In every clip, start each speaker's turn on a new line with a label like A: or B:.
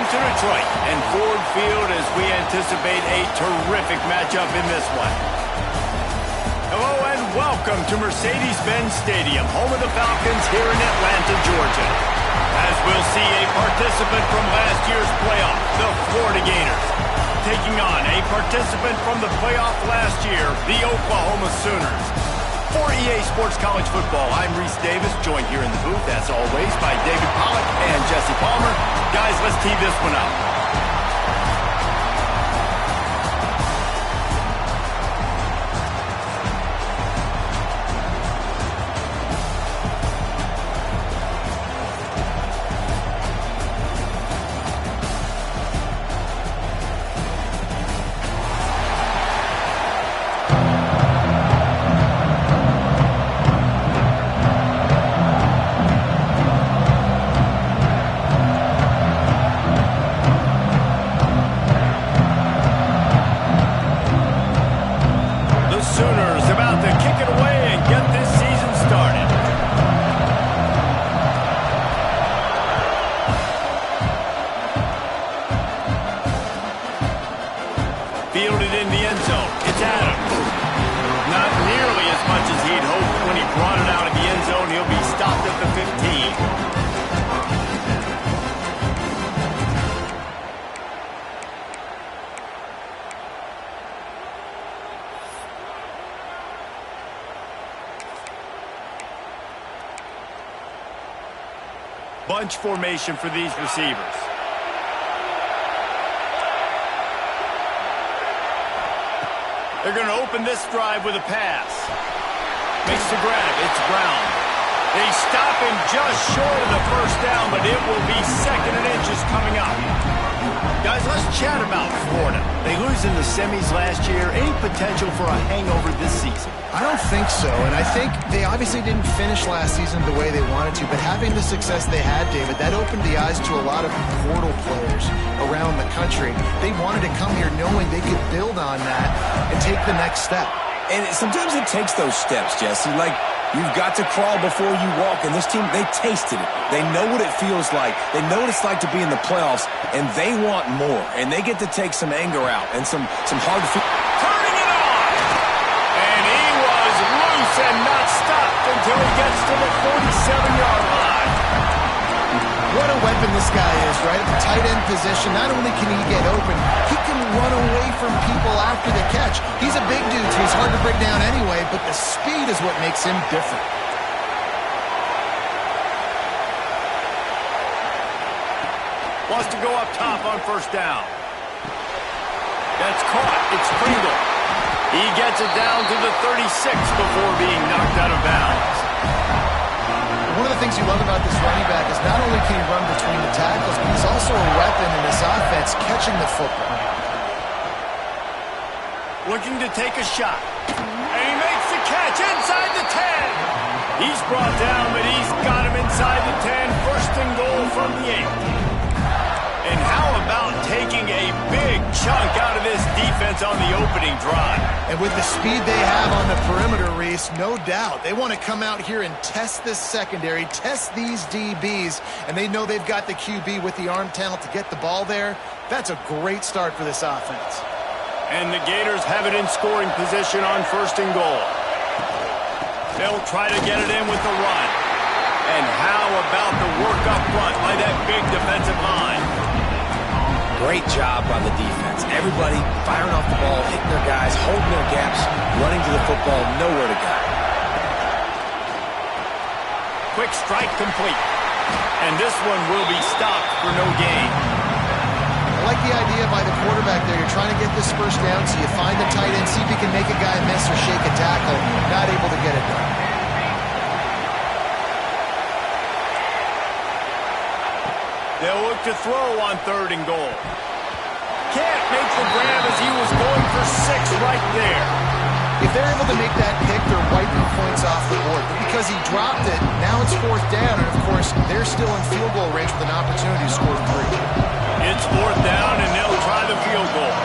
A: to Detroit and Ford Field as we anticipate a terrific matchup in this one. Hello and welcome to Mercedes-Benz Stadium, home of the Falcons here in Atlanta, Georgia. As we'll see a participant from last year's playoff, the Florida Gators, taking on a participant from the playoff last year, the Oklahoma Sooners. For EA Sports College Football, I'm Reese Davis, joined here in the booth, as always, by David Pollack and Jesse Palmer. Guys, let's tee this one up. Fielded in the end zone. It's Adams. Not nearly as much as he'd hoped when he brought it out of the end zone. He'll be stopped at the 15. Bunch formation for these receivers. They're going to open this drive with a pass. Makes the grab. It's Brown. They stop him just short of the first down, but it will be 2nd and inches coming up. Guys, let's chat about Florida. They lose in the semis last year. Any potential for a hangover this season?
B: I don't think so, and I think they obviously didn't finish last season the way they wanted to, but having the success they had, David, that opened the eyes to a lot of portal players around the country. They wanted to come here knowing they could build on that and take the next step.
C: And sometimes it takes those steps, Jesse. Like, you've got to crawl before you walk, and this team, they tasted it. They know what it feels like. They know what it's like to be in the playoffs, and they want more, and they get to take some anger out and some hard to feel.
A: Turning it on! And he was loose and not stopped until he gets to the 47-yard line.
B: What a weapon this guy is, right? At the tight end position, not only can he get open, he can run away from people after the catch. He's a big dude, so he's hard to break down anyway, but the speed is what makes him different.
A: Wants to go up top on first down. That's caught. It's Pringle. He gets it down to the 36 before being knocked out of bounds.
B: One of the things you love about this running back is not only can he run between the tackles, but he's also a weapon in this offense catching the football.
A: Looking to take a shot. And he makes the catch inside the 10. He's brought down, but he's got him inside the 10. 1st and goal from the 8. And how about taking a big chunk out of this defense on the opening drive?
B: And with the speed they have on the perimeter, Reese, no doubt, they want to come out here and test this secondary, test these DBs, and they know they've got the QB with the arm talent to get the ball there. That's a great start for this offense.
A: And the Gators have it in scoring position on 1st and goal. They'll try to get it in with the run. And how about the work up front by that big defensive line?
C: Great job by the defense. Everybody firing off the ball, hitting their guys, holding their gaps, running to the football, nowhere to go.
A: Quick strike complete. And this one will be stopped for no gain.
B: I like the idea by the quarterback there. You're trying to get this first down, so you find the tight end, see if he can make a guy miss or shake a tackle. Not able to get it done.
A: They'll look to throw on 3rd and goal. Can't make the grab as he was going for 6 right there.
B: If they're able to make that pick, they're wiping points off the board. But because he dropped it, now it's 4th down, and of course, they're still in field goal range with an opportunity to score 3.
A: It's 4th down, and they'll try the field goal.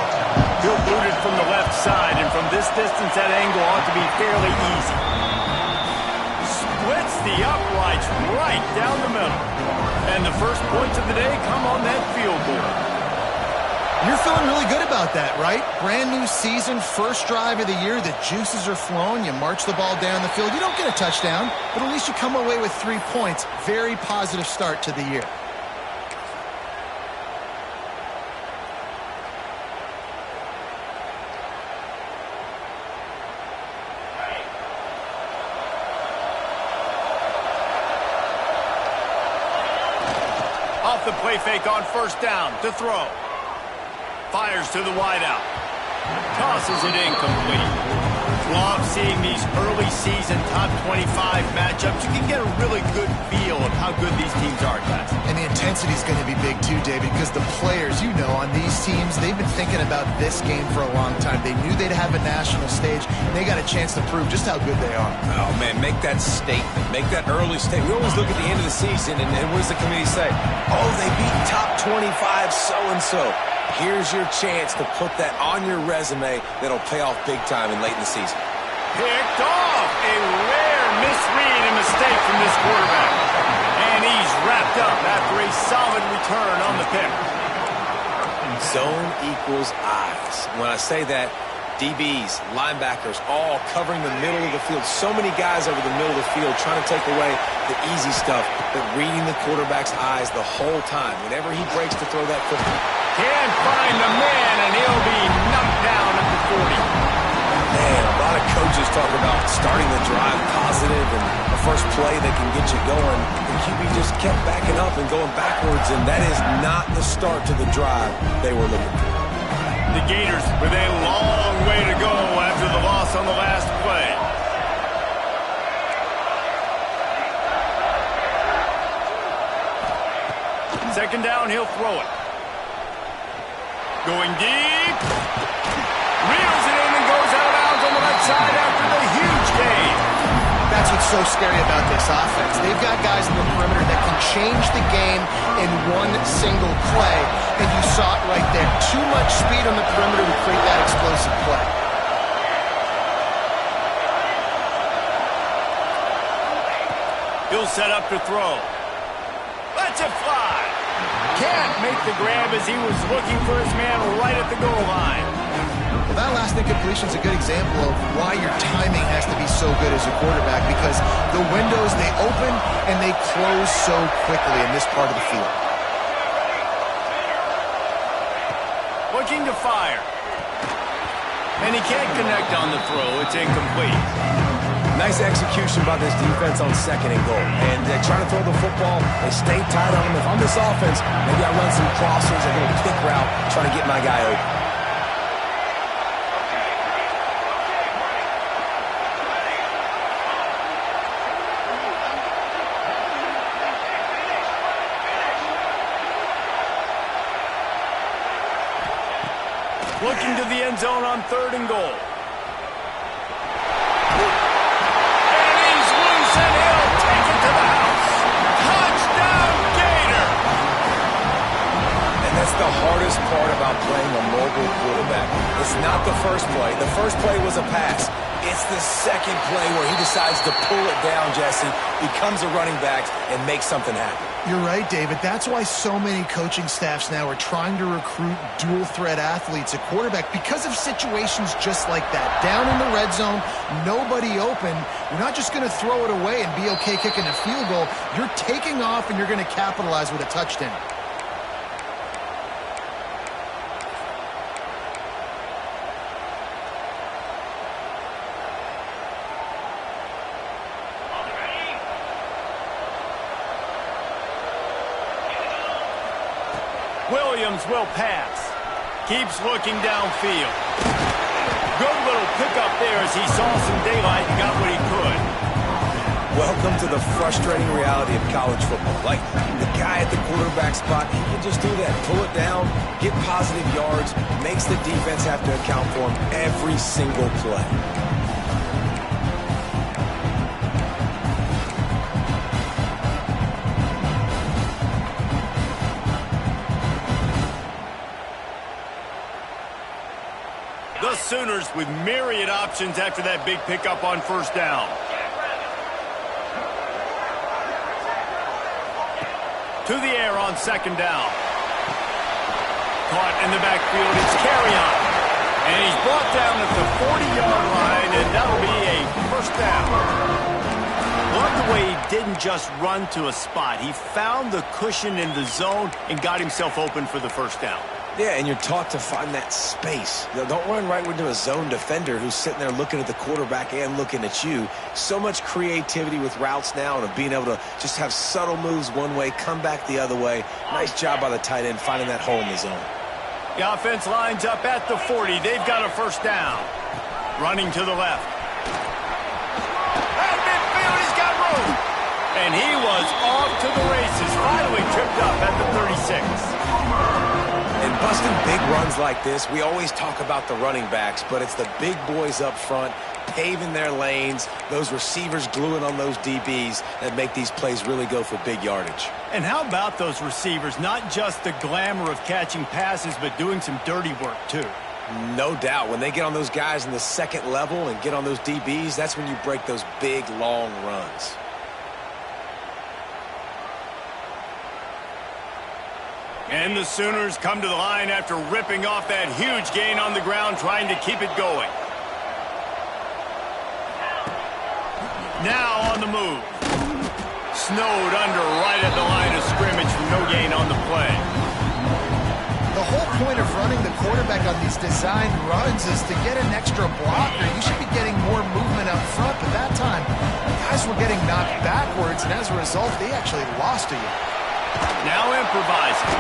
A: He'll boot it from the left side, and from this distance, that angle ought to be fairly easy. Splits the uprights It's right down the middle. And the first points of the day come on that field goal.
B: You're feeling really good about that, right? Brand new season, first drive of the year. The juices are flowing. You march the ball down the field. You don't get a touchdown, but at least you come away with 3 points. Very positive start to the year.
A: Off the play fake on first down to throw. Fires to the wideout. Tosses it incomplete. Love seeing these early season top 25 matchups. You can get a really good feel of how good these teams are, guys.
B: And the intensity is going to be big too, David, because the players, you know, on these teams, they've been thinking about this game for a long time. They knew they'd have a national stage, and they got a chance to prove just how good they are.
C: Oh, man, make that statement. Make that early statement. We always look at the end of the season, and what does the committee say? Oh, they beat top 25 so-and-so. Here's your chance to put that on your resume that'll pay off big time and late in the season.
A: Picked off. A rare misread and mistake from this quarterback. And he's wrapped up after a solid return on the pick.
C: Zone equals eyes. When I say that, DBs, linebackers, all covering the middle of the field. So many guys over the middle of the field trying to take away the easy stuff, but reading the quarterback's eyes the whole time. Whenever he breaks to throw that football.
A: Can't find the man, and he'll be knocked down at the 40.
C: Man, a lot of coaches talk about starting the drive positive and the first play that can get you going. The QB just kept backing up and going backwards, and that is not the start to the drive they were looking for.
A: The Gators with a long way to go after the loss on the last play. Second down, he'll throw it. Going deep. Reels it in and goes out of bounds on the left side after the huge gain.
B: That's what's so scary about this offense. They've got guys in the perimeter that can change the game in one single play, and you saw it right there. Too much speed on the perimeter to create that explosive play.
A: He'll set up to throw. Lets it fly. Can't make the grab as he was looking for his man right at the goal line.
B: Well, that last incompletion is a good example of why your timing has to be so good as a quarterback, because the windows, they open and they close so quickly in this part of the field.
A: Looking to fire. And he can't connect on the throw. It's incomplete.
C: Nice execution by this defense on second and goal. And trying to throw the football, they stay tight on him. If I'm this offense, maybe I run some crossers, a little pick route, trying to get my guy open.
A: Looking to the end zone on third and goal.
C: The hardest part about playing a mobile quarterback. It's not the first play. The first play was a pass. It's the second play where he decides to pull it down, Jesse, becomes a running back, and makes something happen.
B: You're right, David. That's why so many coaching staffs now are trying to recruit dual-threat athletes at quarterback, because of situations just like that. Down in the red zone, nobody open. You're not just going to throw it away and be okay kicking a field goal. You're taking off, and you're going to capitalize with a touchdown.
A: Williams will pass. Keeps looking downfield. Good little pickup there as he saw some daylight and got what he could.
C: Welcome to the frustrating reality of college football. Like, the guy at the quarterback spot, he can just do that. Pull it down, get positive yards, makes the defense have to account for him every single play.
A: The Sooners with myriad options after that big pickup on first down. To the air on second down. Caught in the backfield, it's Kerryon. And he's brought down at the 40-yard line, and that'll be a first down. Love the way he didn't just run to a spot. He found the cushion in the zone and got himself open for the first down.
C: Yeah, and you're taught to find that space. Don't run right into a zone defender who's sitting there looking at the quarterback and looking at you. So much creativity with routes now and of being able to just have subtle moves one way, come back the other way. Nice job by the tight end finding that hole in the zone.
A: The offense lines up at the 40. They've got a first down. Running to the left. At midfield, he's got room. And he was off to the races. Finally tripped up at the 36.
C: And busting big runs like this, we always talk about the running backs, but it's the big boys up front, paving their lanes, those receivers gluing on those DBs that make these plays really go for big yardage.
A: And how about those receivers? Not just the glamour of catching passes, but doing some dirty work, too.
C: No doubt. When they get on those guys in the second level and get on those DBs, that's when you break those big, long runs.
A: And the Sooners come to the line after ripping off that huge gain on the ground, trying to keep it going. Now on the move. Snowed under right at the line of scrimmage for no gain on the play.
B: The whole point of running the quarterback on these designed runs is to get an extra blocker. You should be getting more movement up front, but that time, guys were getting knocked backwards, and as a result, they actually lost to you.
A: Now improvising.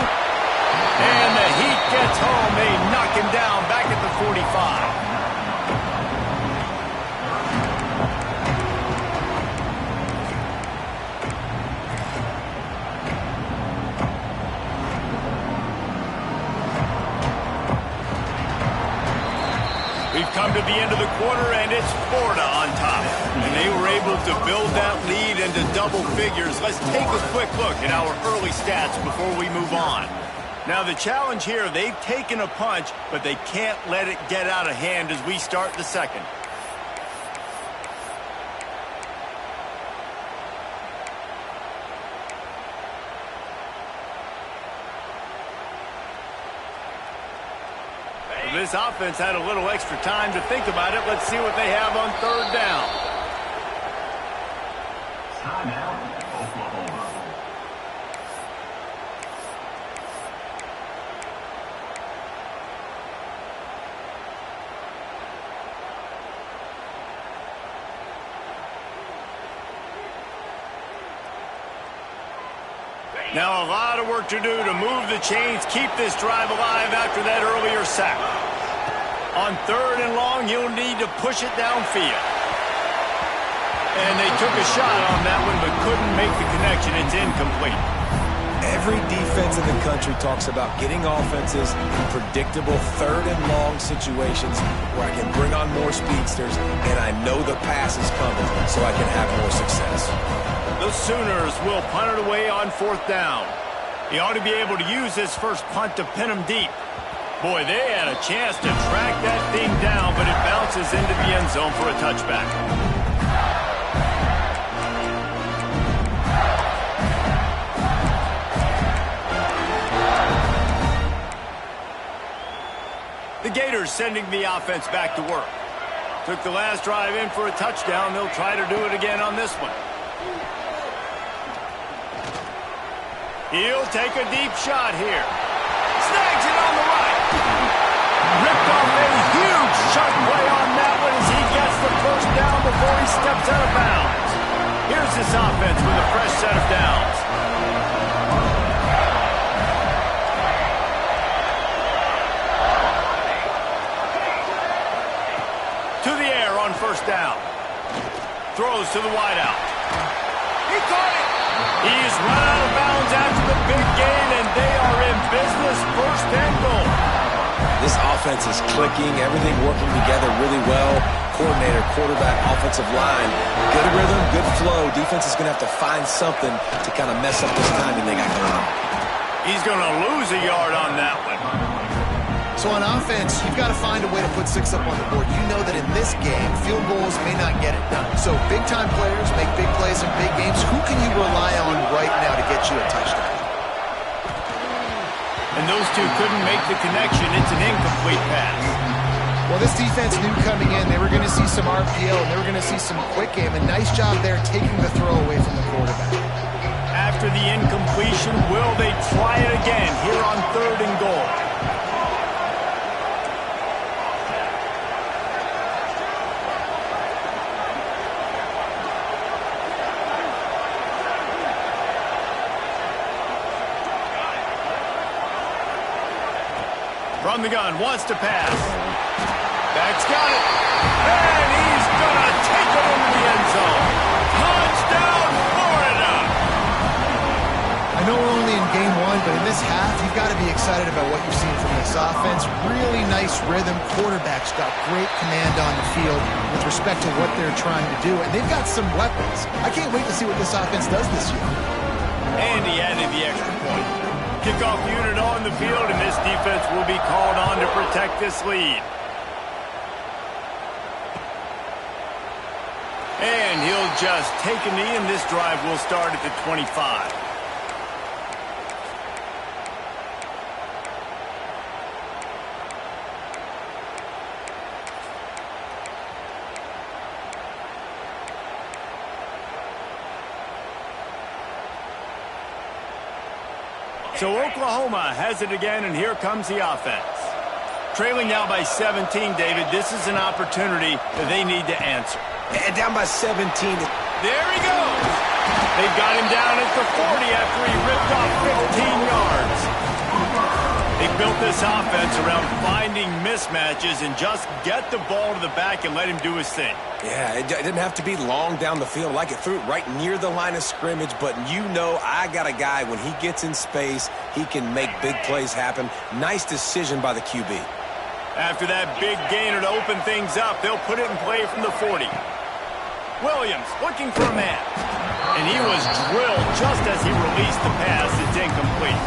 A: And the heat gets home. They knock him down back at the 45. We've come to the end of the quarter, and it's Florida on top. And they were able to build that lead into double figures. Let's take a quick look at our early stats before we move on. Now, the challenge here, they've taken a punch, but they can't let it get out of hand as we start the second. This offense had a little extra time to think about it. Let's see what they have on third down.
D: Timeout, Oklahoma.
A: Now a lot of work to do to move the chains, keep this drive alive after that earlier sack. On third and long, you'll need to push it downfield. And they took a shot on that one, but couldn't make the connection. It's incomplete.
C: Every defense in the country talks about getting offenses in predictable third and long situations where I can bring on more speedsters and I know the pass is coming so I can have more success.
A: The Sooners will punt it away on fourth down. He ought to be able to use this first punt to pin him deep. Boy, they had a chance to track that thing down, but it bounces into the end zone for a touchback. The Gators sending the offense back to work. Took the last drive in for a touchdown. They'll try to do it again on this one. He'll take a deep shot here. Snags it on the right. Ripped off a huge chunk play on that one as he gets the first down before he steps out of bounds. Here's this offense with a fresh set of downs. To the air on first down. Throws to the wideout. He caught it. He's run out of bounds after the big gain, and they are in business, first and goal.
C: This offense is clicking, everything working together really well. Coordinator, quarterback, offensive line. Good rhythm, good flow. Defense is going to have to find something to kind of mess up this timing they got going on.
A: He's going to lose a yard on that one.
B: So on offense, you've got to find a way to put 6 up on the board. You know that in this game, field goals may not get it done. So big-time players make big plays in big games. Who can you rely on right now to get you a touchdown?
A: those two couldn't make the connection. It's an incomplete pass.
B: Well, this defense knew coming in they were going to see some RPO and they were going to see some quick game. And nice job there taking the throw away from the quarterback.
A: After the incompletion, will they try it again here on 3rd and goal? From the gun, wants to pass. Back's got it. And he's going to take it into the end zone. Touchdown, Florida!
B: I know we're only in game 1, but in this half, you've got to be excited about what you've seen from this offense. Really nice rhythm. Quarterback's got great command on the field with respect to what they're trying to do. And they've got some weapons. I can't wait to see what this offense does this year.
A: And he added the extra point. Kickoff unit on the field, and this defense will be called on to protect this lead. And he'll just take a knee, and this drive will start at the 25. So Oklahoma has it again, and here comes the offense. Trailing now by 17, David. This is an opportunity that they need to answer.
C: And down by 17.
A: There he goes. They've got him down at the 40 after he ripped off 15 yards. They built this offense around finding mismatches and just get the ball to the back and let him do his thing.
C: Yeah, it didn't have to be long down the field. Like it threw it right near the line of scrimmage, but you know I got a guy, when he gets in space, he can make big plays happen. Nice decision by the QB.
A: After that big gainer to open things up, they'll put it in play from the 40. Williams looking for a man. And he was drilled just as he released the pass. It's incomplete.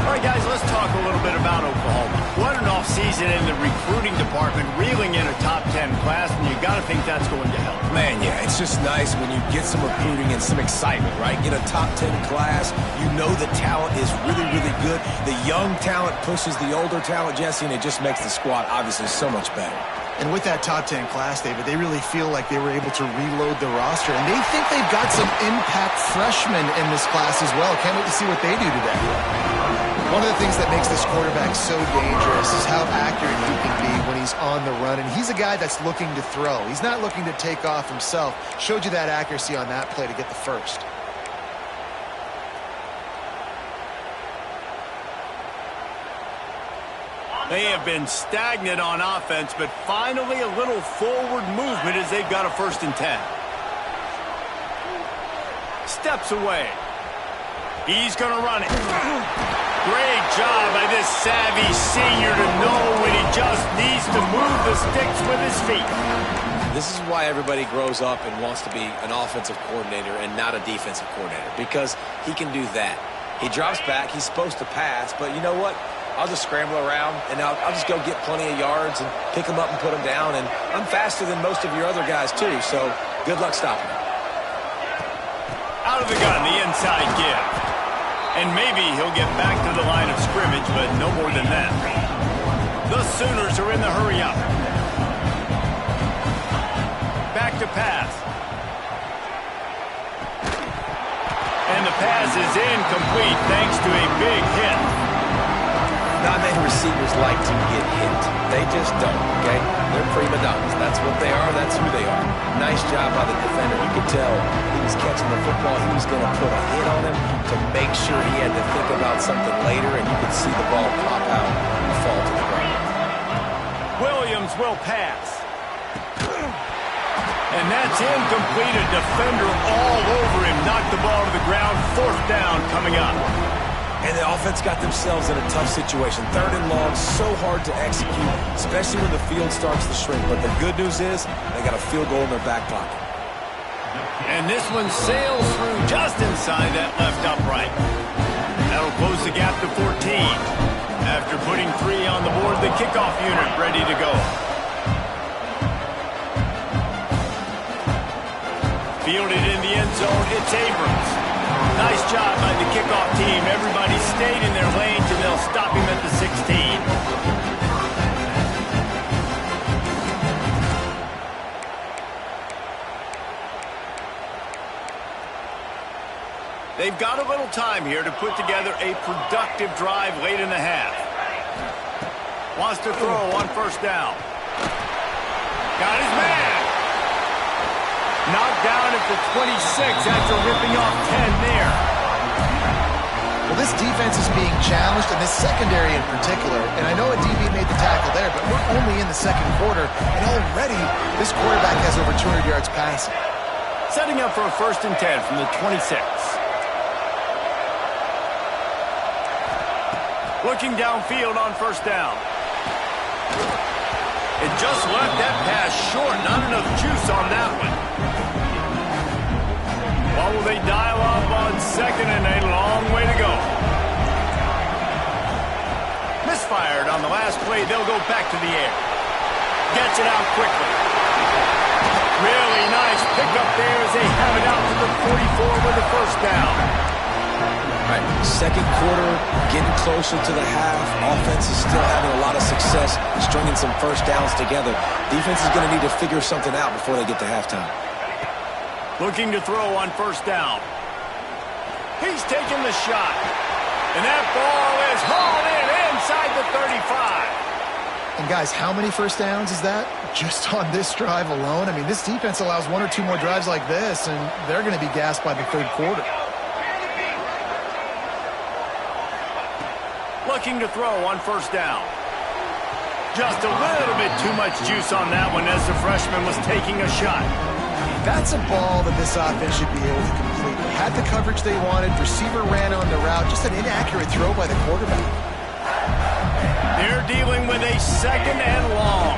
A: All right, guys, let's talk a little bit about Oklahoma. What an offseason in the recruiting department, reeling in a top 10 class, and you got to think that's going to help.
C: Man, yeah, it's just nice when you get some recruiting and some excitement, right? Get a top 10 class. You know the talent is really, really good. The young talent pushes the older talent, Jesse, and it just makes the squad obviously so much better.
B: And with that top 10 class, David, they really feel like they were able to reload the roster. And they think they've got some impact freshmen in this class as well. Can't wait to see what they do today. One of the things that makes this quarterback so dangerous is how accurate he can be when he's on the run. And he's a guy that's looking to throw. He's not looking to take off himself. Showed you that accuracy on that play to get the first.
A: They have been stagnant on offense, but finally a little forward movement as they've got a 1st and 10. Steps away. He's going to run it. Great job by this savvy senior to know when he just needs to move the sticks with his feet.
E: This is why everybody grows up and wants to be an offensive coordinator and not a defensive coordinator, because he can do that. He drops back. He's supposed to pass, but you know what? I'll just scramble around, and I'll just go get plenty of yards and pick them up and put them down. And I'm faster than most of your other guys, too, so good luck stopping me.
A: Out of the gun, the inside give. And maybe he'll get back to the line of scrimmage, but no more than that. The Sooners are in the hurry-up. Back to pass. And the pass is incomplete thanks to a big hit.
C: Not many receivers like to get hit. They just don't, okay? They're prima donnas. That's what they are. That's who they are. Nice job by the defender. You could tell he was catching the football. He was going to put a hit on him to make sure he had to think about something later, and you could see the ball pop out and fall to the ground.
A: Williams will pass. And that's incomplete. A defender all over him. Knocked the ball to the ground. 4th down coming up.
C: And the offense got themselves in a tough situation. 3rd and long, so hard to execute, especially when the field starts to shrink. But the good news is they got a field goal in their back pocket.
A: And this one sails through just inside that left upright. That'll close the gap to 14. After putting 3 on the board, the kickoff unit ready to go. Fielded in the end zone, it's Abrams. Nice job by the kickoff team. Everybody stayed in their lanes, and they'll stop him at the 16. They've got a little time here to put together a productive drive late in the half. Wants to throw on first down. Got his man. Knocked down at the 26 after ripping off 10 there.
B: Well, this defense is being challenged, and this secondary in particular. And I know a DB made the tackle there, but we're only in the second quarter, and already this quarterback has over 200 yards passing.
A: Setting up for a 1st and 10 from the 26. Looking downfield on first down. It just left that pass short. Not enough juice on that one. What will they dial up on 2nd and a long way to go? Misfired on the last play. They'll go back to the air. Gets it out quickly. Really nice pickup there as they have it out to the 44 with the 1st down.
C: All right, second quarter, getting closer to the half. Offense is still having a lot of success stringing some first downs together. Defense is going to need to figure something out before they get to halftime.
A: Looking to throw on first down. He's taking the shot. And that ball is hauled in inside the 35.
B: And guys, how many first downs is that? Just on this drive alone? I mean, this defense allows 1 or 2 more drives like this, and they're going to be gassed by the 3rd quarter.
A: Looking to throw on first down. Just a little bit too much juice on that one as the freshman was taking a shot.
B: That's a ball that this offense should be able to complete. Had the coverage they wanted, receiver ran on the route, just an inaccurate throw by the quarterback.
A: They're dealing with a 2nd and long.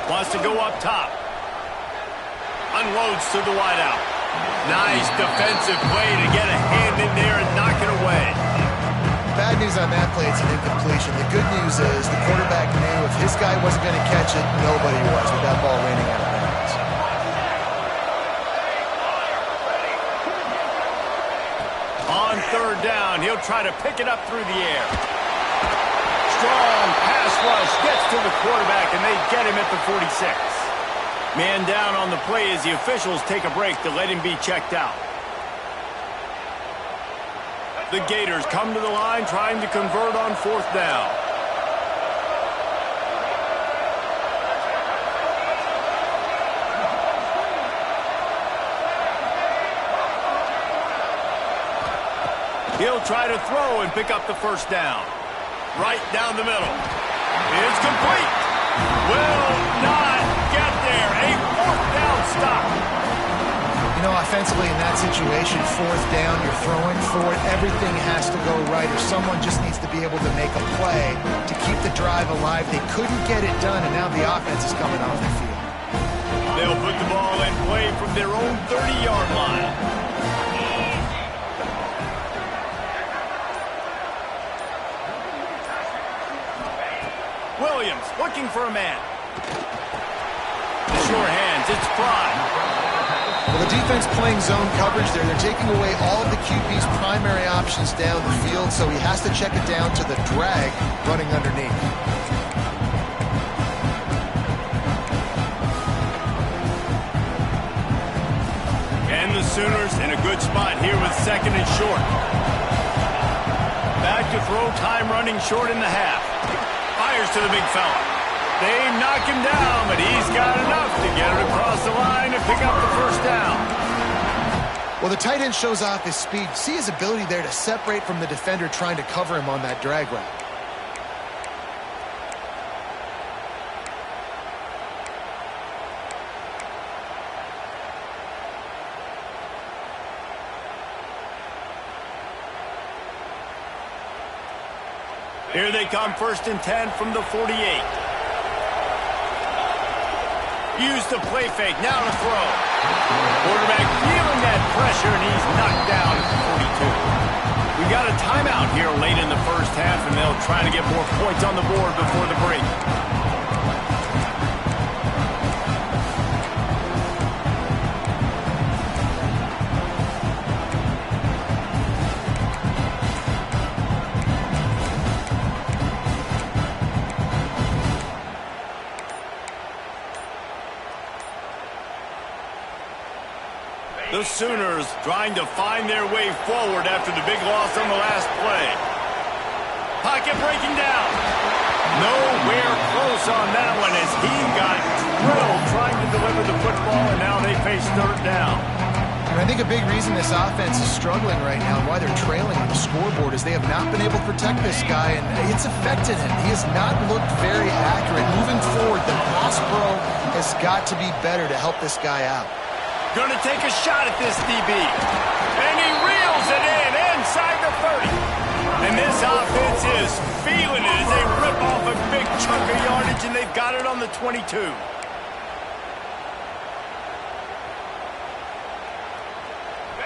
A: Wants to go up top. Unloads to the wideout. Nice defensive play to get a hand in there and knock it away.
B: Bad news on that play, it's an incompletion. The good news is the quarterback knew if his guy wasn't going to catch it, nobody was with that ball raining out of bounds.
A: On 3rd down, he'll try to pick it up through the air. Strong pass rush gets to the quarterback, and they get him at the 46. Man down on the play as the officials take a break to let him be checked out. The Gators come to the line trying to convert on 4th down. He'll try to throw and pick up the 1st down. Right down the middle. It's complete. Will not get there. A 4th down stop.
B: You know, offensively in that situation, 4th down, you're throwing for it. Everything has to go right, or someone just needs to be able to make a play to keep the drive alive. They couldn't get it done, and now the offense is coming off the field.
A: They'll put the ball in play from their own 30-yard line. Williams looking for a man. Sure hands, it's Fry.
B: Well, the defense playing zone coverage there. They're taking away all of the QB's primary options down the field, so he has to check it down to the drag running underneath.
A: And the Sooners in a good spot here with 2nd and short. Back to throw time running short in the half. Fires to the big fella. They knock him down, but he's got enough to get it across the line and pick up the 1st down.
B: Well, the tight end shows off his speed. See his ability there to separate from the defender trying to cover him on that drag route.
A: Here they come, 1st and 10 from the 48. Use the play fake, now to throw. Quarterback feeling that pressure, and he's knocked down at the 42. We got a timeout here late in the 1st half, and they'll try to get more points on the board before the break. The Sooners trying to find their way forward after the big loss on the last play. Pocket breaking down. Nowhere close on that one as he got drilled trying to deliver the football, and now they face third down.
B: And I think a big reason this offense is struggling right now and why they're trailing on the scoreboard is they have not been able to protect this guy, and it's affected him. He has not looked very accurate. Moving forward, the pass pro has got to be better to help this guy out.
A: Going to take a shot at this DB. And he reels it in inside the 30. And this offense is feeling it as they rip off a big chunk of yardage, and they've got it on the 22.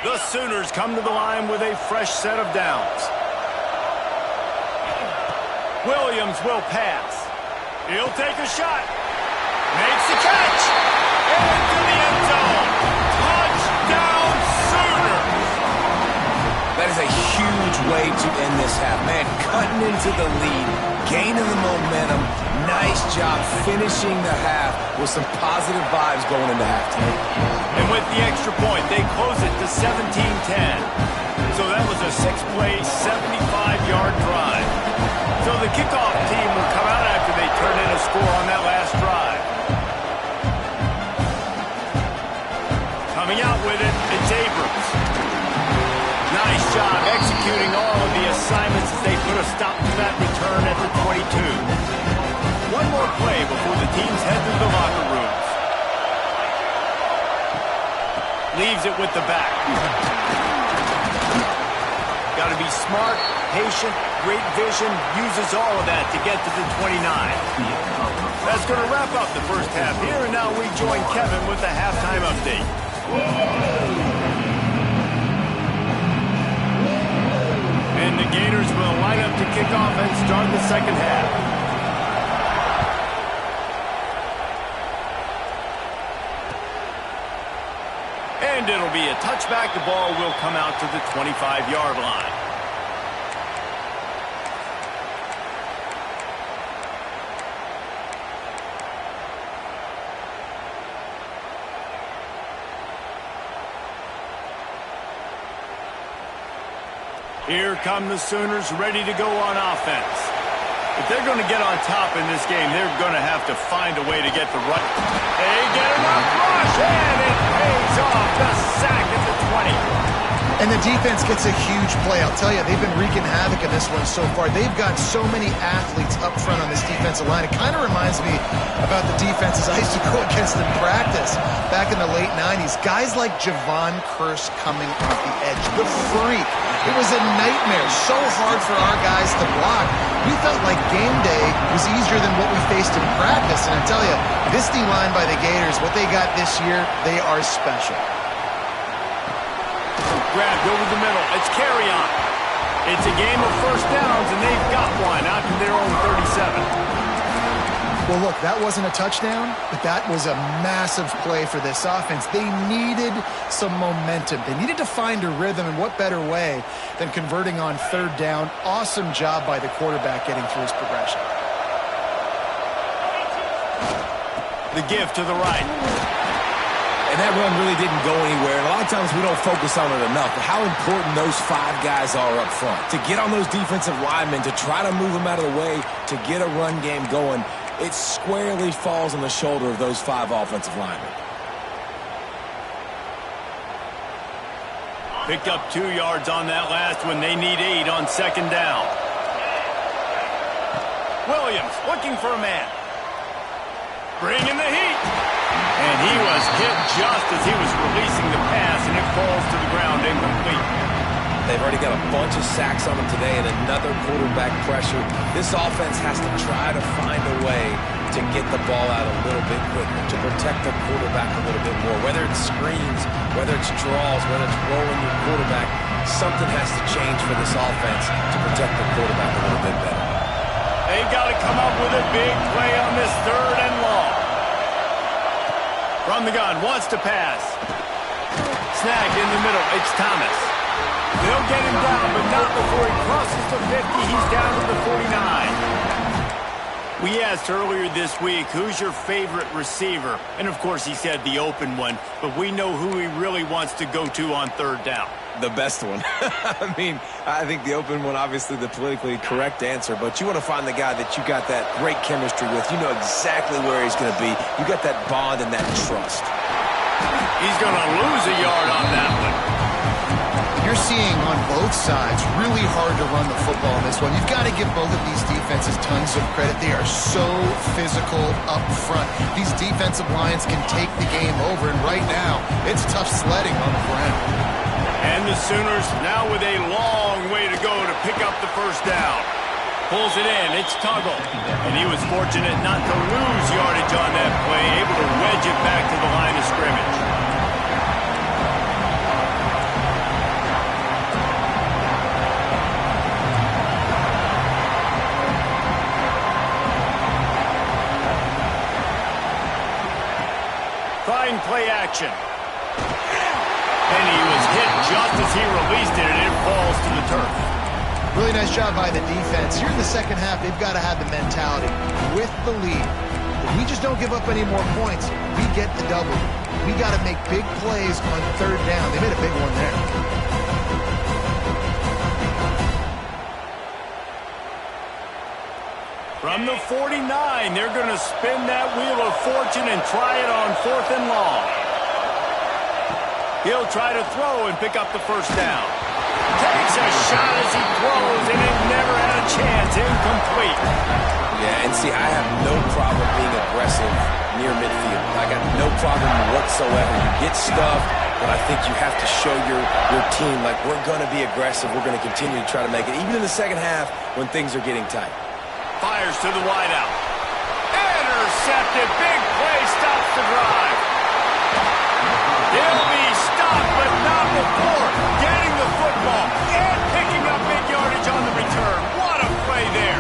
A: The Sooners come to the line with a fresh set of downs. Williams will pass. He'll take a shot. Makes the catch. Into the end zone. Touchdown Sooners.
C: That is a huge way to end this half. Man, cutting into the lead, gaining the momentum. Nice job finishing the half with some positive vibes going into halftime.
A: And with the extra point, they close it to 17-10. So that was a 6-play, 75-yard drive. So the kickoff team will come out after they turn in a score on that last drive. Coming out with it, it's Abrams. Nice job executing all of the assignments as they put a stop to that return at the 22. One more play before the teams head to the locker rooms. Leaves it with the back. Got to be smart, patient, great vision, uses all of that to get to the 29. That's going to wrap up the first half here, and now we join Kevin with the halftime update. And the Gators will line up to kick off and start the second half. And it'll be a touchback. The ball will come out to the 25-yard line. Here come the Sooners ready to go on offense. If they're going to get on top in this game, they're going to have to find a way to get the right. They get enough rush, and it pays off. The sack at the 20.
B: And the defense gets a huge play. I'll tell you, they've been wreaking havoc in this one so far. They've got so many athletes up front on this defensive line. It kind of reminds me about the defenses I used to go against in practice back in the late 90s. Guys like Javon Curse coming off the edge. The freak. It was a nightmare. So hard for our guys to block. We felt like game day was easier than what we faced in practice. And I tell you, this D-line by the Gators, what they got this year, they are special.
A: Grabbed over the middle. It's Carry-On. It's a game of first downs, and they've got one out to their own 37.
B: Well, look, that wasn't a touchdown, but that was a massive play for this offense. They needed some momentum. They needed to find a rhythm, and what better way than converting on third down. Awesome job by the quarterback getting through his progression.
A: The give to the right.
C: And that run really didn't go anywhere. And a lot of times we don't focus on it enough. But how important those five guys are up front. To get on those defensive linemen, to try to move them out of the way, to get a run game going, it squarely falls on the shoulder of those five offensive linemen.
A: Picked up 2 yards on that last one. They need 8 on second down. Williams looking for a man. Bringing the heat. And he was hit just as he was releasing the pass, and it falls to the ground incomplete.
E: They've already got a bunch of sacks on them today and another quarterback pressure. This offense has to try to find a way to get the ball out a little bit quicker, to protect the quarterback a little bit more. Whether it's screens, whether it's draws, whether it's rolling your quarterback, something has to change for this offense to protect the quarterback a little bit better.
A: They've got to come up with a big play on this third and long. From the gun, wants to pass. Snagged in the middle, it's Thomas. They'll get him down, but not before he crosses the 50. He's down to the 49. We asked earlier this week, who's your favorite receiver? And, of course, he said the open one, but we know who he really wants to go to on third down.
C: The best one. I mean, I think the open one, obviously the politically correct answer, but you want to find the guy that you got that great chemistry with. You know exactly where he's going to be. You got that bond and that trust.
A: He's going to lose a yard on that one.
B: You're seeing on both sides really hard to run the football in this one. You've got to give both of these defenses tons of credit. They are so physical up front. These defensive lines can take the game over, and right now, it's tough sledding on the ground.
A: And the Sooners now with a long way to go to pick up the first down. Pulls it in, it's Tuggle. And he was fortunate not to lose yardage on that play, able to wedge it back to the line of scrimmage. Fine play action. And he was hit just as he released it, and it falls to the turf.
B: Really nice job by the defense. Here in the second half, they've got to have the mentality with the lead. If we just don't give up any more points, we get the double. We got to make big plays on third down. They made a big one there.
A: From the 49, they're going to spin that wheel of fortune and try it on 4th and long. He'll try to throw and pick up the first down. Takes a shot as he throws, and it never had a chance. Incomplete.
C: Yeah, and see, I have no problem being aggressive near midfield. I got no problem whatsoever. You get stuffed, but I think you have to show your team, like, we're going to be aggressive. We're going to continue to try to make it, even in the second half when things are getting tight.
A: Fires to the wideout. Intercepted. Big play stops the drive. He'll be stopped, but not before getting the football and picking up big yardage on the return. What a play there.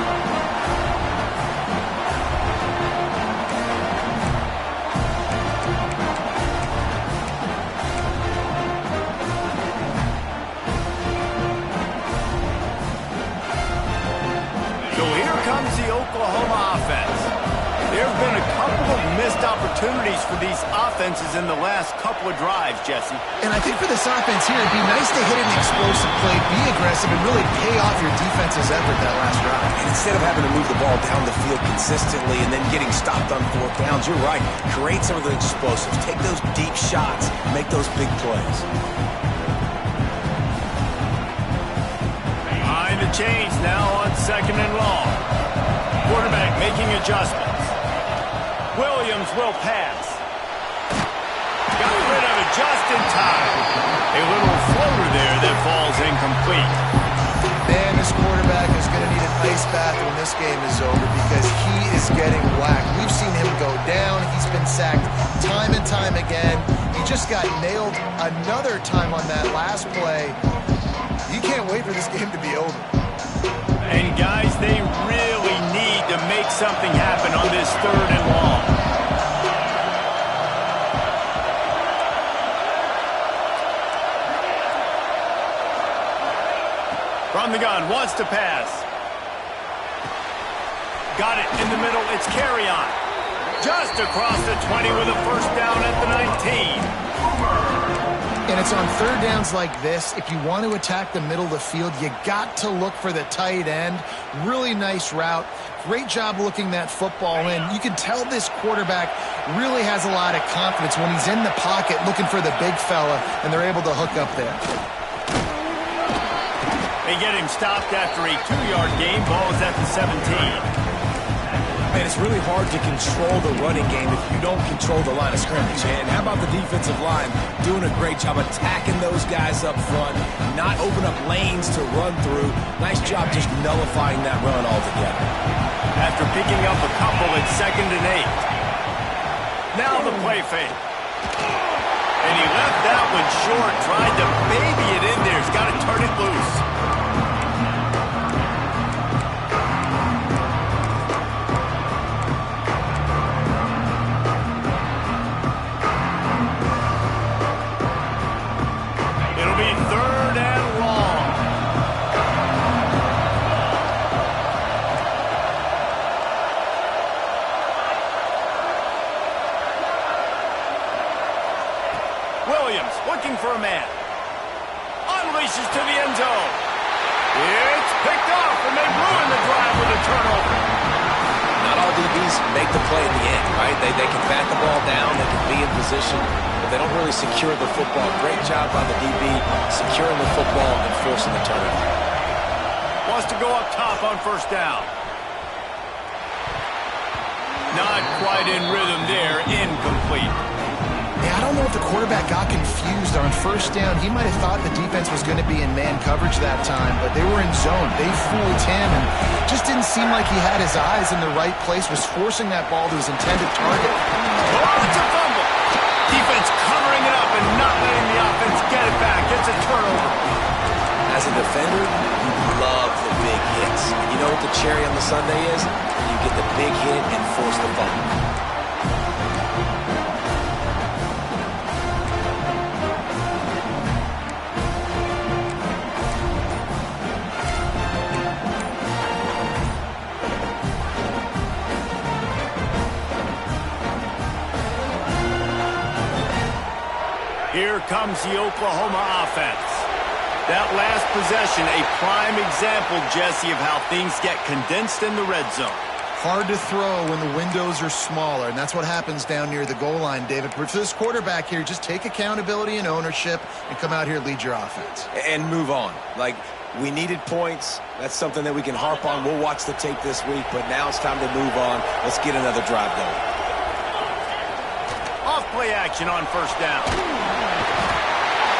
A: So here comes the Oklahoma offense. There have been a couple of missed opportunities for these offenses in the last couple of drives, Jesse.
B: And I think for this offense here, it'd be nice to hit an explosive play, be aggressive, and really pay off your defense's effort that last drive.
C: And instead of having to move the ball down the field consistently and then getting stopped on 4th downs, you're right. Create some of the explosives. Take those deep shots. Make those big plays.
A: Behind the chains now on 2nd and long. Quarterback making adjustments. Williams will pass. Got rid of it just in time. A little floater there that falls incomplete.
B: Man, this quarterback is going to need an ice bath when this game is over because he is getting whacked. We've seen him go down. He's been sacked time and time again. He just got nailed another time on that last play. You can't wait for this game to be over.
A: And, guys, they really need to make something happen on this 3rd and long. From the gun, wants to pass. Got it in the middle. It's Carry-On. Just across the 20 with a first down at the 19.
B: And it's on third downs like this. If you want to attack the middle of the field, you got to look for the tight end. Really nice route. Great job looking that football in. You can tell this quarterback really has a lot of confidence when he's in the pocket looking for the big fella, and they're able to hook up there.
A: They get him stopped after a 2-yard gain. Ball is at the 17.
C: Man, it's really hard to control the running game if you don't control the line of scrimmage. And how about the defensive line doing a great job attacking those guys up front, not open up lanes to run through. Nice job just nullifying that run altogether.
A: After picking up a couple at 2nd and 8. Now the play fake. And he left that one short, tried to baby it in there. He's got to turn it loose. It'll be 3rd and long. Williams looking for a man. Unleashes to the end zone. It's picked off, and they ruin the drive with a turnover.
E: Not all DBs make the play in the end, right? They can bat the ball down, they can be in position, but they don't really secure the football. Great job by the DB securing the football and forcing the turnover.
A: Wants to go up top on first down. Not quite in rhythm there, incomplete.
B: Yeah, I don't know if the quarterback got confused on first down. He might have thought the defense was going to be in man coverage that time, but they were in zone. They fooled him and just didn't seem like he had his eyes in the right place, was forcing that ball to his intended target.
A: Oh, it's a fumble. Defense covering it up and not letting the offense get it back. It's a turnover.
E: As a defender, you love the big hits. You know what the cherry on the sundae is? You get the big hit and force the fumble.
A: Here comes the Oklahoma offense. That last possession, a prime example, Jesse, of how things get condensed in the red zone.
B: Hard to throw when the windows are smaller, and that's what happens down near the goal line, David. But for this quarterback here, just take accountability and ownership and come out here and lead your offense.
E: And move on. Like, we needed points. That's something that we can harp on. We'll watch the tape this week, but now it's time to move on. Let's get another drive going.
A: Off-play action on first down.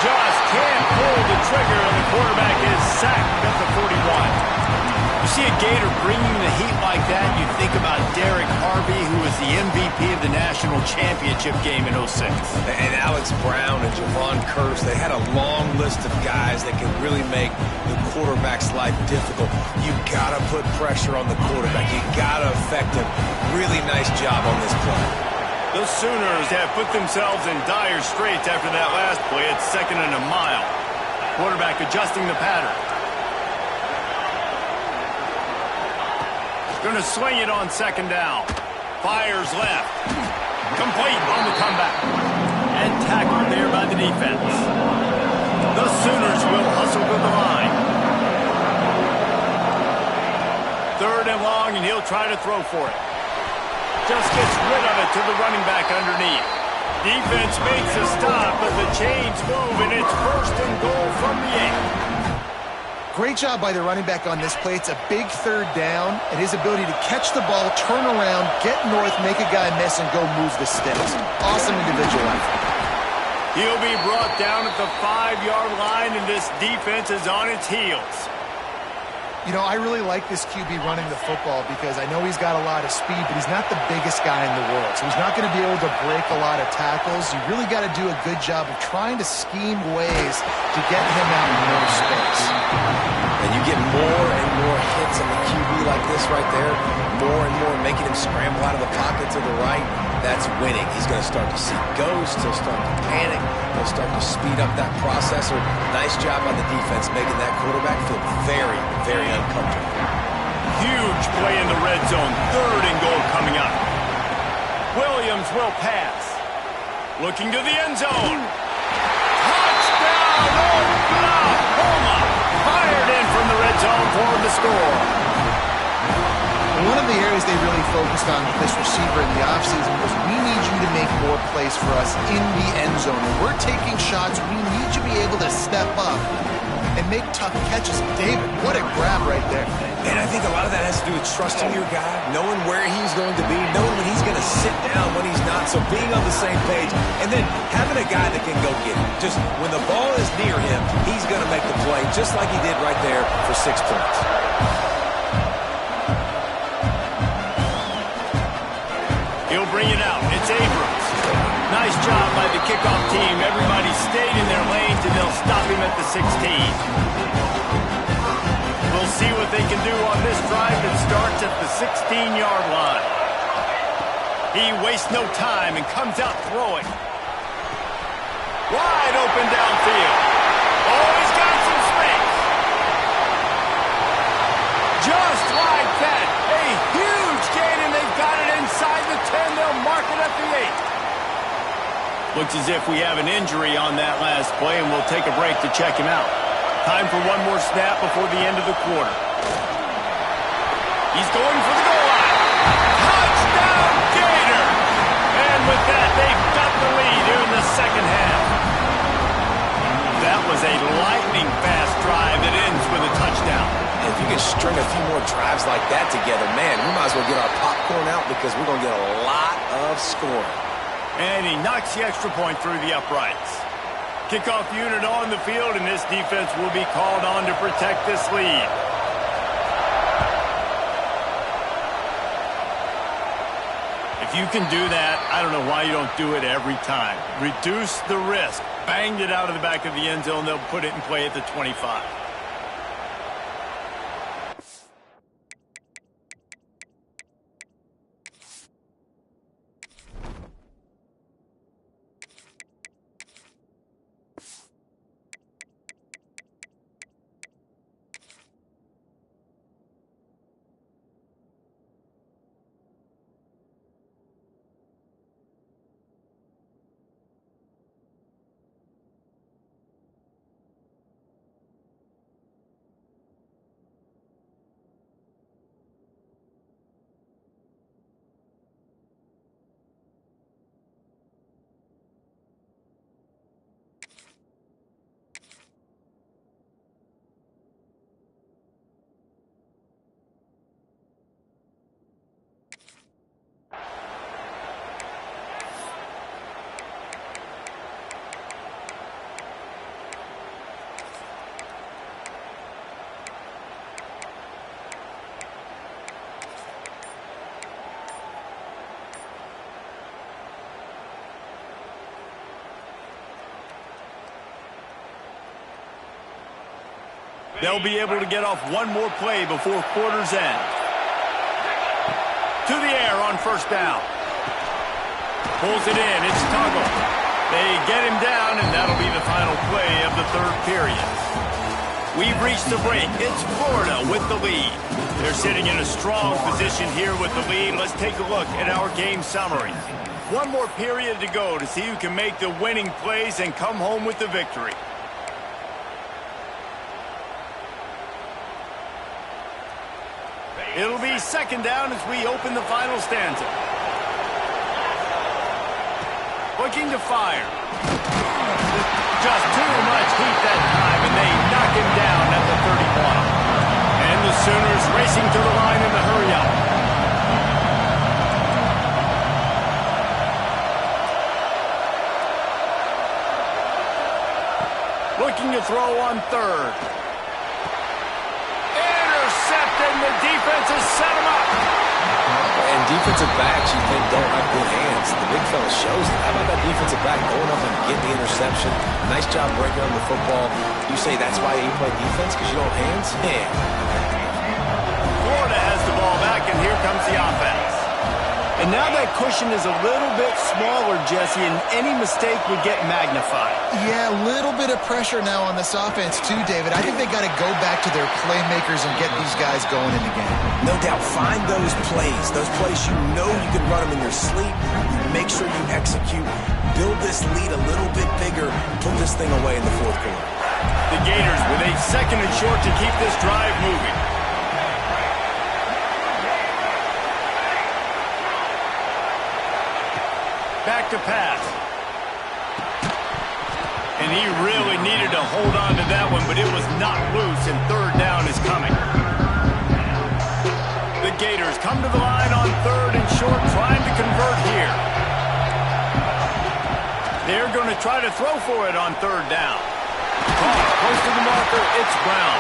A: Just can't pull the trigger, and the quarterback is sacked at the 41. You see a Gator bringing the heat like that, you think about Derek Harvey, who was the MVP of the national championship game in 06.
E: And Alex Brown and Javon Curse, they had a long list of guys that can really make the quarterback's life difficult. You got to put pressure on the quarterback. You got to affect him. Really nice job on this play.
A: The Sooners have put themselves in dire straits after that last play. It's 2nd and a mile. Quarterback adjusting the pattern. Going to swing it on 2nd down. Fires left. Complete on the comeback. And tackled there by the defense. The Sooners will hustle to the line. 3rd and long, and he'll try to throw for it. Just gets rid of it to the running back underneath. Defense makes a stop, but the chains move, and it's 1st and goal from the 8.
B: Great job by the running back on this play. It's a big 3rd down, and his ability to catch the ball, turn around, get north, make a guy miss, and go move the sticks. Awesome individual effort.
A: He'll be brought down at the 5-yard line, and this defense is on its heels.
B: You know, I really like this QB running the football because I know he's got a lot of speed, but he's not the biggest guy in the world. So he's not going to be able to break a lot of tackles. You really got to do a good job of trying to scheme ways to get him out in more space.
E: And you get more and more hits on the QB like this right there, more and more making him scramble out of the pocket to the right. That's winning. He's going to start to see ghosts. He'll start to panic. He'll start to speed up that processor. Nice job on the defense making that quarterback feel very, very uncomfortable.
A: Huge play in the red zone. 3rd and goal coming up. Williams will pass. Looking to the end zone. Touchdown, Oklahoma! Fired in from the red zone for the score.
B: One of the areas they really focused on with this receiver in the offseason was we need you to make more plays for us in the end zone. When we're taking shots, we need you to be able to step up and make tough catches. David, what a grab right there.
E: And I think a lot of that has to do with trusting your guy, knowing where he's going to be, knowing when he's going to sit down, when he's not, so being on the same page, and then having a guy that can go get it. Just when the ball is near him, he's going to make the play, just like he did right there for 6 points.
A: He'll bring it out. It's Abrams. Nice job by the kickoff team. Everybody stayed in their lanes, and they'll stop him at the 16. We'll see what they can do on this drive that starts at the 16-yard line. He wastes no time and comes out throwing. Wide open downfield. Oh, he's got some space. Just like that. A huge gain, and they've got it inside the 10. They'll mark it at the 8. Looks as if we have an injury on that last play, and we'll take a break to check him out. Time for one more snap before the end of the quarter. He's going for the goal line. Touchdown, Gator! And with that, they've got the lead here in the second half. That was a lightning-fast drive that ends with a touchdown.
E: And if you can string a few more drives like that together, man, we might as well get our popcorn out because we're going to get a lot of scoring.
A: And he knocks the extra point through the uprights. Kickoff unit on the field, and this defense will be called on to protect this lead. If you can do that, I don't know why you don't do it every time. Reduce the risk. Banged it out of the back of the end zone. They'll put it in play at the 25. They'll be able to get off one more play before quarter's end. To the air on first down. Pulls it in. It's Tuggle. They get him down, and that'll be the final play of the third period. We've reached the break. It's Florida with the lead. They're sitting in a strong position here with the lead. Let's take a look at our game summary. One more period to go to see who can make the winning plays and come home with the victory. It'll be second down as we open the final stanza. Looking to fire. Just too much heat that time, and they knock him down at the 31. And the Sooners racing to the line in the hurry-up. Looking to throw on third. And the defense has set him up.
E: And defensive backs you think don't have good hands. The big fella shows it. How about that defensive back going up and getting the interception? Nice job breaking on the football. You say that's why you play defense, because you don't have hands? Yeah.
A: Florida has the ball back, and here comes the offense. And now that cushion is a little bit smaller, Jesse, and any mistake would get magnified.
B: Yeah, a little bit of pressure now on this offense too, David. I think they got to go back to their playmakers and get these guys going in the game.
C: No doubt, find those plays you know you can run them in your sleep. Make sure you execute. Build this lead a little bit bigger. Put this thing away in the fourth quarter.
A: The Gators with a second and short to keep this drive moving. Back to pass. And he really needed to hold on to that one, but it was not loose, and third down is coming. The Gators come to the line on third and short, trying to convert here. They're going to try to throw for it on third down. Close to the marker, it's Brown.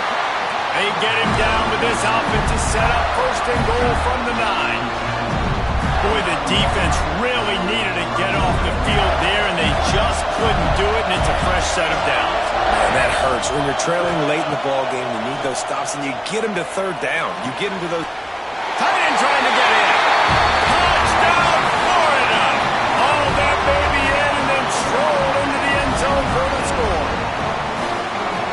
A: They get him down, but this offense is set up first and goal from the 9. Boy, the defense really needed to get off the field there, and they just couldn't do it, and it's a fresh set of downs.
E: Man, that hurts. When you're trailing late in the ball game, you need those stops, and you get them to third down. You get them to those...
A: Tight end trying to get in. Touchdown, Florida! Haul that baby in and then stroll into the end zone for the score.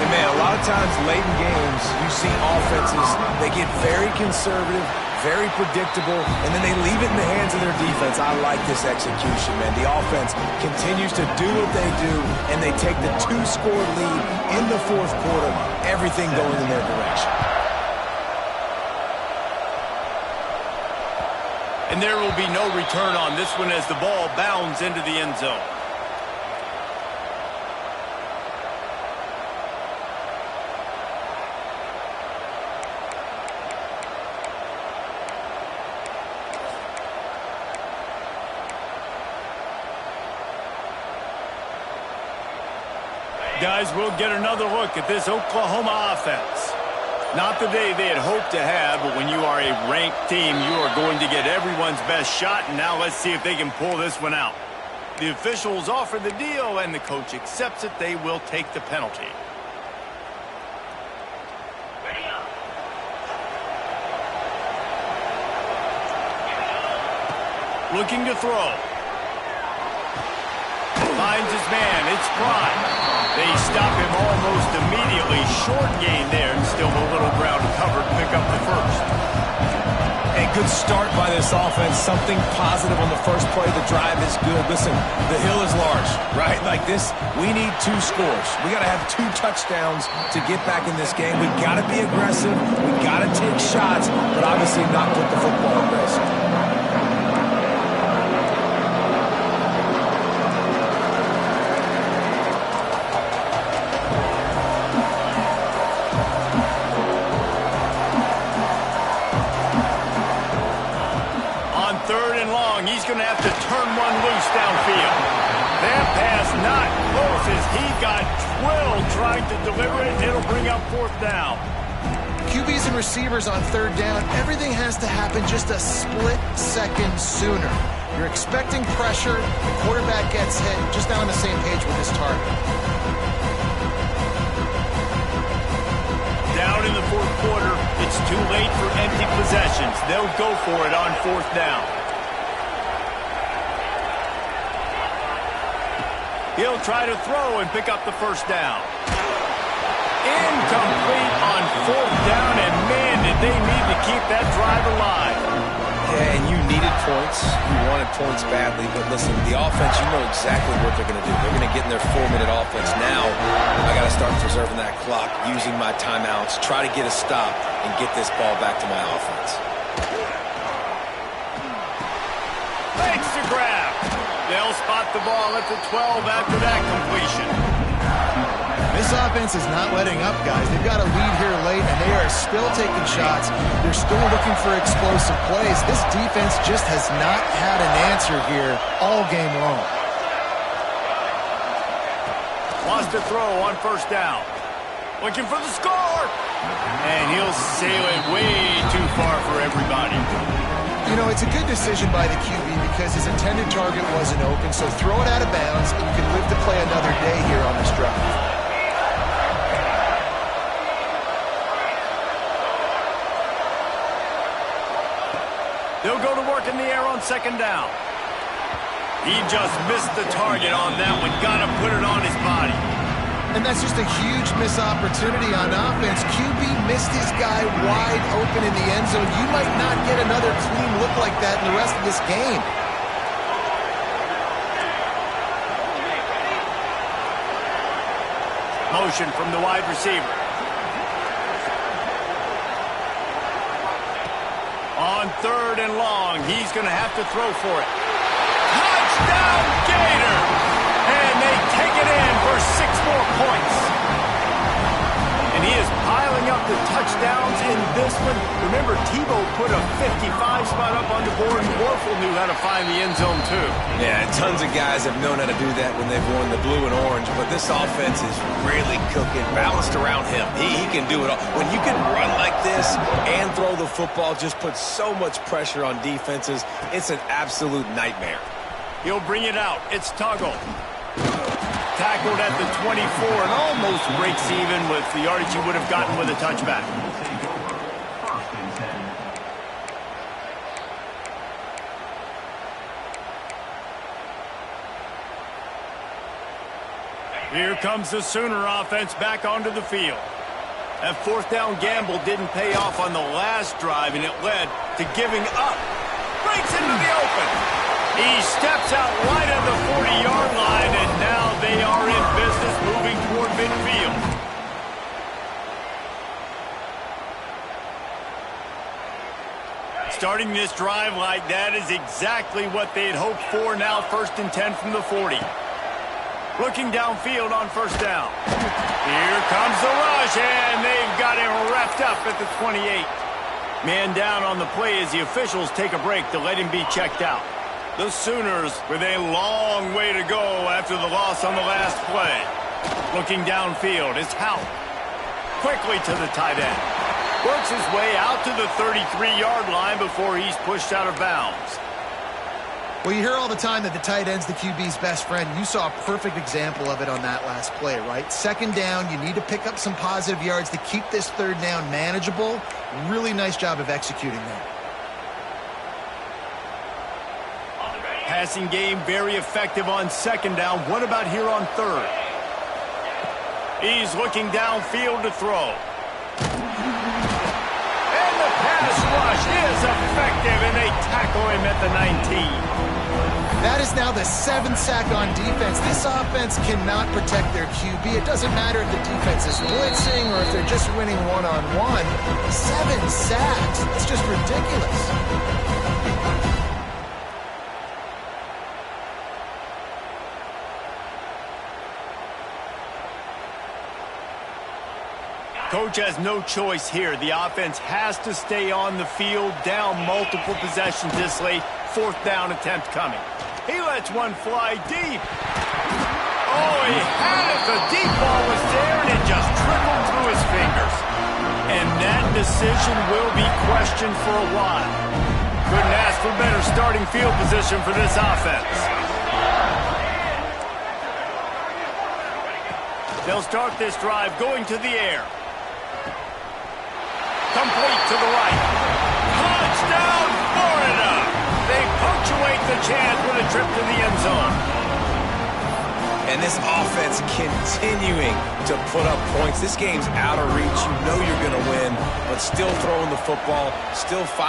E: And man, a lot of times late in games, you see offenses, they get very conservative,
C: very predictable, and then they leave it in the hands of their defense. I like this execution, man. The offense continues to do what they do, and they take the 2-score lead in the fourth quarter, everything going in their direction.
A: And there will be no return on this one as the ball bounds into the end zone. Guys, we'll get another look at this Oklahoma offense. Not the day they had hoped to have, but when you are a ranked team, you are going to get everyone's best shot, and now let's see if they can pull this one out. The officials offer the deal, and the coach accepts it. They will take the penalty. Looking to throw. Finds his man. It's Prime. They stop him almost immediately. Short gain there, and still a little ground covered. Pick up the first.
C: A good start by this offense. Something positive on the first play. The drive is good. Listen, the hill is large, right? Like this, we need 2 scores. We got to have 2 touchdowns to get back in this game. We got to be aggressive. We got to take shots, but obviously not put the football at risk.
A: He's going to have to turn one loose downfield. That pass not close as he got drilled trying to deliver it, and it'll bring up 4th down.
B: QBs and receivers on 3rd down, everything has to happen just a split second sooner. You're expecting pressure, the quarterback gets hit, just not on the same page with his target.
A: Down in the 4th quarter, it's too late for empty possessions. They'll go for it on 4th down. He'll try to throw and pick up the 1st down. Incomplete on 4th down, and man, did they need to keep that drive alive.
C: Yeah, and you needed points. You wanted points badly, but listen, the offense, you know exactly what they're going to do. They're going to get in their 4-minute offense. Now, I got to start preserving that clock, using my timeouts, try to get a stop, and get this ball back to my offense.
A: Thanks to grab. They'll spot the ball at the 12 after that completion.
B: This offense is not letting up, guys. They've got a lead here late, and they are still taking shots. They're still looking for explosive plays. This defense just has not had an answer here all game long.
A: Wants to throw on 1st down. Looking for the score. And he'll sail it way too far for everybody.
B: You know, it's a good decision by the QB because his intended target wasn't open, so throw it out of bounds, and you can live to play another day here on this drive.
A: They'll go to work in the air on 2nd down. He just missed the target on that one. Got to put it on his body.
B: And that's just a huge missed opportunity on offense. QB missed his guy wide open in the end zone. You might not get another clean look like that in the rest of this game.
A: Motion from the wide receiver. On 3rd and long, he's going to have to throw for it. Touchdown, Gator! And they take it in for 6 more points. And he is piling up the touchdowns in this one. Remember, Tebow put a 55 spot up on the board, and Warfel knew how to find the end zone, too.
C: Yeah, tons of guys have known how to do that when they've worn the blue and orange, but this offense is really cooking, balanced around him. He can do it all. When you can run like this and throw the football, just put so much pressure on defenses, it's an absolute nightmare.
A: He'll bring it out. It's Tuggle. Tackled at the 24 and almost breaks even with the yardage he would have gotten with a touchback. Here comes the Sooner offense back onto the field. That fourth down gamble didn't pay off on the last drive, and it led to giving up. Breaks into the open. He steps out right at the 40-yard line, and now they are in business moving toward midfield. Starting this drive like that is exactly what they had hoped for. Now 1st and 10 from the 40. Looking downfield on first down. Here comes the rush, and they've got him wrapped up at the 28. Man down on the play as the officials take a break to let him be checked out. The Sooners with a long way to go after the loss on the last play. Looking downfield is Houck. Quickly to the tight end. Works his way out to the 33-yard line before he's pushed out of bounds.
B: Well, you hear all the time that the tight end's the QB's best friend. You saw a perfect example of it on that last play, right? Second down, you need to pick up some positive yards to keep this third down manageable. Really nice job of executing that.
A: Passing game very effective on second down. What about here on third? He's looking downfield to throw. And the pass rush is effective, and they tackle him at the 19.
B: That is now the 7th sack on defense. This offense cannot protect their QB. It doesn't matter if the defense is blitzing or if they're just winning one-on-one. 7 sacks. That's just ridiculous.
A: Coach has no choice here. The offense has to stay on the field, down multiple possessions this late. 4th down attempt coming. He lets one fly deep. Oh, he had it. The deep ball was there, and it just trickled through his fingers. And that decision will be questioned for a while. Couldn't ask for better starting field position for this offense. They'll start this drive going to the air. Complete to the right. Touchdown, Florida! They punctuate the chance with a trip to the end zone.
C: And this offense continuing to put up points. This game's out of reach. You know you're going to win, but still throwing the football, still fighting.